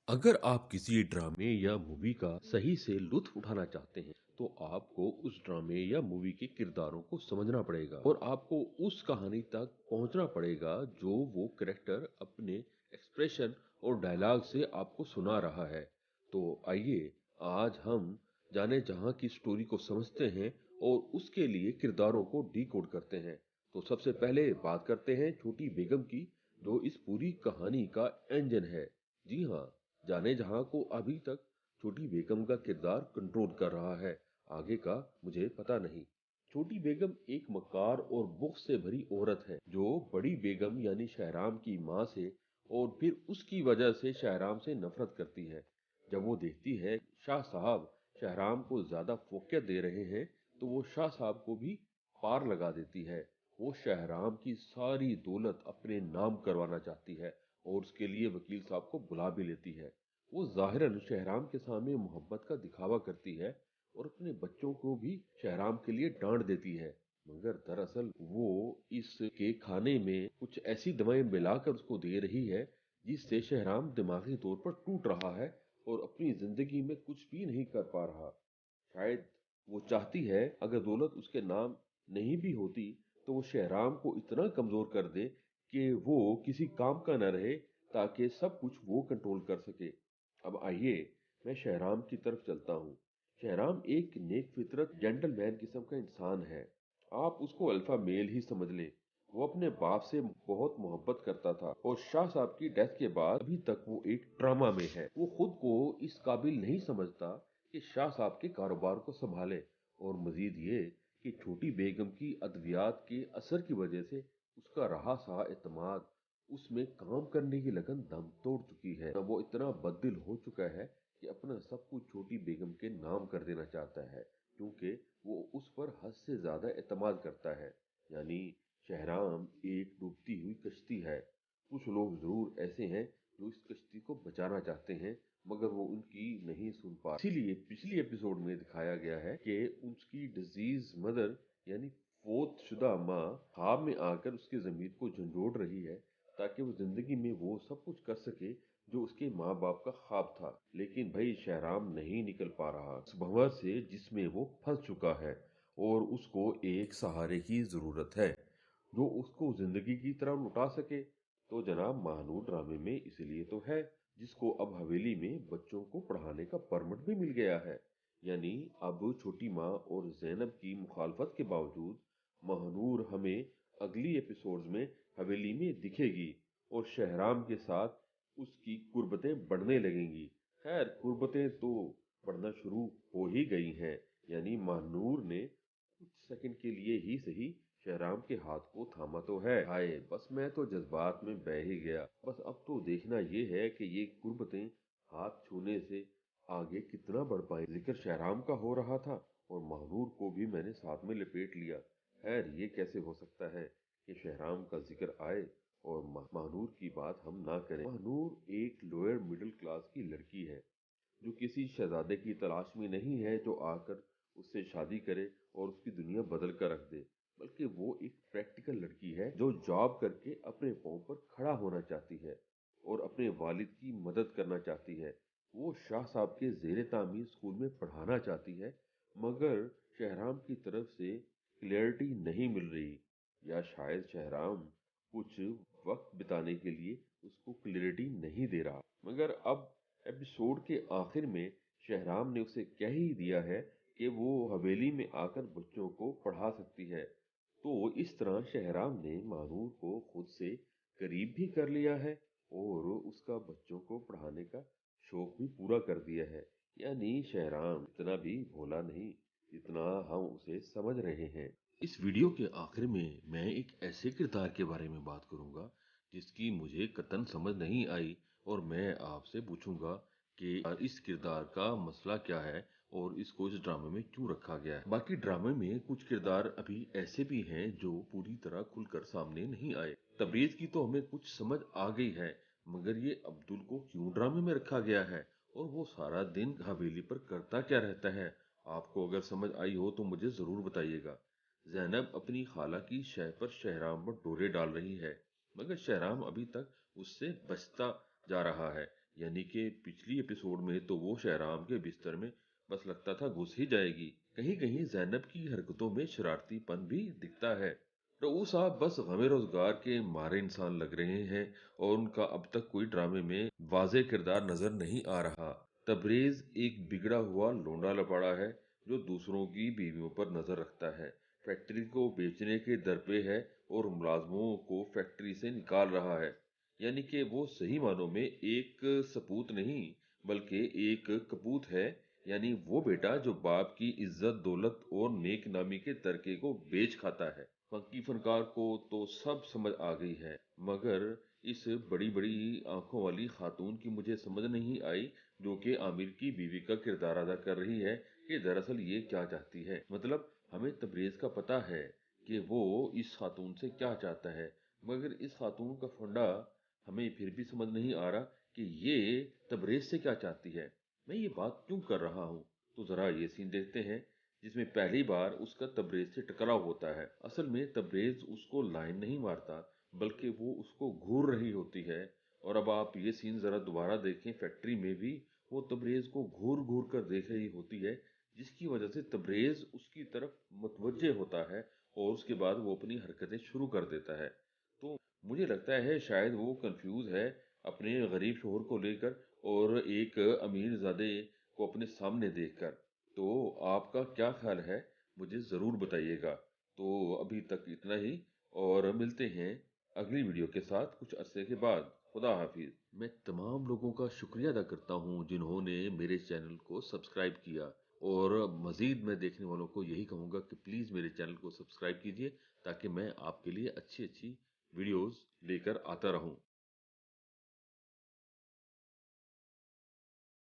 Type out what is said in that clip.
अगर आप किसी ड्रामे या मूवी का सही से लुत्फ उठाना चाहते हैं तो आपको उस ड्रामे या मूवी के किरदारों को समझना पड़ेगा और आपको उस कहानी तक पहुंचना पड़ेगा जो वो करेक्टर अपने एक्सप्रेशन और डायलॉग से आपको सुना रहा है। तो आइए आज हम जाने जहां की स्टोरी को समझते हैं और उसके लिए किरदारों को डिकोड करते हैं। तो सबसे पहले बात करते हैं छोटी बेगम की, जो इस पूरी कहानी का इंजन है। जी हाँ, जाने जहां को अभी तक छोटी बेगम का किरदार कंट्रोल कर रहा है, आगे का मुझे पता नहीं। छोटी बेगम एक मक्कार और बुग़्ज़ से भरी औरत है जो बड़ी बेगम यानी शहराम की माँ से और फिर उसकी वजह से शहराम से नफरत करती है। जब वो देखती है शाह साहब शहराम को ज्यादा फोकियत दे रहे हैं तो वो शाह साहब को भी पार लगा देती है। वो शहराम की सारी दौलत अपने नाम करवाना चाहती है और उसके लिए वकील साहब को बुला भी लेती है। वो जाहिरन शहराम के सामने मोहब्बत का दिखावा करती है और अपने बच्चों को भी शहराम के लिए डांट देती है, मगर दरअसल वो इसके खाने में कुछ ऐसी दवाएं मिलाकर उसको दे रही है जिससे शहराम दिमागी तौर पर टूट रहा है और अपनी जिंदगी में कुछ भी नहीं कर पा रहा। शायद वो चाहती है अगर दौलत उसके नाम नहीं भी होती तो वो शहराम को इतना कमजोर कर दे कि वो किसी काम का न रहे, ताकि सब कुछ वो कंट्रोल कर सके। अब आइए मैं शहराम की तरफ चलता हूँ। शहराम एक नेक फितरत जेंटलमैन किस्म का इंसान है। आप उसको अल्फा मेल ही समझ ले। वो अपने बाप से बहुत मोहब्बत करता था और शाह साहब की डेथ के बाद अभी तक वो एक ड्रामा में है। वो खुद को इस काबिल नहीं समझता कि शाह साहब के कारोबार को संभाले, और मजीद ये कि छोटी बेगम की अद्वियात के असर की वजह से उसका रहा सहा एतमाद, उसमें काम करने की लगन दम तोड़ चुकी है। वो इतना बददिल हो चुका है कि अपना सब कुछ छोटी बेगम के नाम कर देना चाहता है, क्योंकि वो उस पर हद से ज्यादा एतमाद करता है। यानी शहराम एक डूबती हुई कश्ती है। कुछ लोग जरूर ऐसे हैं जो इस कश्ती को बचाना चाहते हैं, मगर वो उनकी नहीं सुन पा। इसीलिए पिछली एपिसोड में दिखाया गया है कि उसकी डिजीज मदर यानी फोत शुदा माँ ख्वाब में आकर उसकी जमीर को झंझोड़ रही है, ताकि वो जिंदगी में वो सब कुछ कर सके जो उसके माँ बाप का ख्वाब था। लेकिन भाई शहराम नहीं निकल पा रहा उस भंवर से जिसमें वो फंस चुका है, और उसको एक सहारे की जरूरत है जो उसको जिंदगी की तरफ लौटा सके। तो जनाब महानूर ड्रामे में इसलिए तो है जिसको अब हवेली में बच्चों को पढ़ाने का परमिट भी मिल गया है। यानी अब छोटी माँ और जैनब की मुखालफत के बावजूद महानूर हमें अगली एपिसोड्स में हवेली में दिखेगी और शहराम के साथ उसकी कुर्बतें बढ़ने लगेंगी। खैर कुर्बतें तो बढ़ना शुरू हो ही गई हैं। यानी महानूर ने कुछ सेकंड के लिए ही सही शहराम के हाथ को थामा तो है। हाय बस मैं तो जज्बात में बह ही गया। बस अब तो देखना ये है कि ये कुर्बतें हाथ छूने से आगे कितना बढ़ पाए। जिक्र शहराम का हो रहा था और महानूर को भी मैंने साथ में लपेट लिया। खैर ये कैसे हो सकता है कि शहराम का जिक्र आए और महानूर की बात हम ना करें। महानूर एक लोअर मिडिल क्लास की लड़की है जो किसी शहजादे की तलाश में नहीं है जो आकर उससे शादी करे और उसकी दुनिया बदल कर रख दे, बल्कि वो एक प्रैक्टिकल लड़की है जो जॉब करके अपने पांव पर खड़ा होना चाहती है और अपने वालिद की मदद करना चाहती है। वो शाह साहब के जेर तामीर स्कूल में पढ़ाना चाहती है, मगर शहराम की तरफ से क्लियरिटी नहीं मिल रही, या शायद शहराम कुछ वक्त बिताने के लिए उसको क्लियरिटी नहीं दे रहा। मगर अब एपिसोड के आखिर में शहराम ने उसे कह ही दिया है कि वो हवेली में आकर बच्चों को पढ़ा सकती है। तो इस तरह शहराम ने महानूर को खुद से करीब भी कर लिया है और उसका बच्चों को पढ़ाने का शौक भी पूरा कर दिया है। यानी शहराम इतना भी भोला नहीं जितना हम उसे समझ रहे हैं। इस वीडियो के आखिर में मैं एक ऐसे किरदार के बारे में बात करूंगा जिसकी मुझे कतन समझ नहीं आई, और मैं आपसे पूछूंगा कि इस किरदार का मसला क्या है और इसको इस ड्रामे में क्यों रखा गया है। बाकी ड्रामे में कुछ किरदार अभी ऐसे भी हैं जो पूरी तरह खुलकर सामने नहीं आए। तबरेज की तो हमें कुछ समझ आ गई है, मगर ये अब्दुल को क्यों ड्रामे में रखा गया है और वो सारा दिन हवेली पर करता क्या रहता है। आपको अगर समझ आई हो तो मुझे जरूर बताइएगा। जैनब अपनी खाला की शह पर शहराम पर डोरे डाल रही है, मगर शहराम अभी तक उससे बचता जा रहा है। यानी कि पिछली एपिसोड में तो वो शहराम के बिस्तर में बस लगता था घुस ही जाएगी। कहीं कहीं जैनब की हरकतों में शरारतीपन भी दिखता है। रऊफ साहब बस गमे रोजगार के मारे इंसान लग रहे हैं और उनका अब तक कोई ड्रामे में वाज़े किरदार नजर नहीं आ रहा। तबरेज एक बिगड़ा हुआ लोंडा लपाड़ा है जो दूसरों की बीवियों पर नजर रखता है, फैक्ट्री को बेचने के दर पे है और मुलाजमों को फैक्ट्री से निकाल रहा है। यानी कि वो सही मानों में एक सपूत नहीं बल्कि एक कपूत है, यानी वो बेटा जो बाप की इज्जत दौलत और नेक नामी के तरके को बेच खाता है। फंकी फनकार को तो सब समझ आ गई है, मगर इस बड़ी बड़ी आंखों वाली खातून की मुझे समझ नहीं आई, जो कि आमिर की बीवी का किरदार अदा कर रही है, कि दरअसल ये क्या चाहती है। मतलब हमें तबरेज का पता है कि वो इस खातून से क्या चाहता है, मगर इस खातून का फंडा हमें फिर भी समझ नहीं आ रहा कि ये तबरेज से क्या चाहती है। मैं ये बात क्यों कर रहा हूँ, तो जरा ये सीन देखते हैं जिसमें पहली बार उसका तबरेज से टकराव होता है। असल में तबरेज उसको लाइन नहीं मारता बल्कि वो उसको घूर रही होती है। और अब आप ये सीन जरा दोबारा देखें, फैक्ट्री में भी वो तबरेज को घूर घूर कर देख रही होती है, जिसकी वजह से तबरेज उसकी तरफ मुतवज्जे होता है और उसके बाद वो अपनी हरकतें शुरू कर देता है। तो मुझे लगता है शायद वो कंफ्यूज है अपने गरीब शोहर को लेकर और एक अमीर ज़ादे को अपने सामने देखकर। तो आपका क्या ख्याल है, मुझे ज़रूर बताइएगा। तो अभी तक इतना ही, और मिलते हैं अगली वीडियो के साथ कुछ अरसे के बाद। खुदा हाफिज। मैं तमाम लोगों का शुक्रिया अदा करता हूँ जिन्होंने मेरे चैनल को सब्सक्राइब किया, और मज़ीद मैं देखने वालों को यही कहूँगा कि प्लीज़ मेरे चैनल को सब्सक्राइब कीजिए ताकि मैं आपके लिए अच्छी अच्छी वीडियोस लेकर आता रहूं।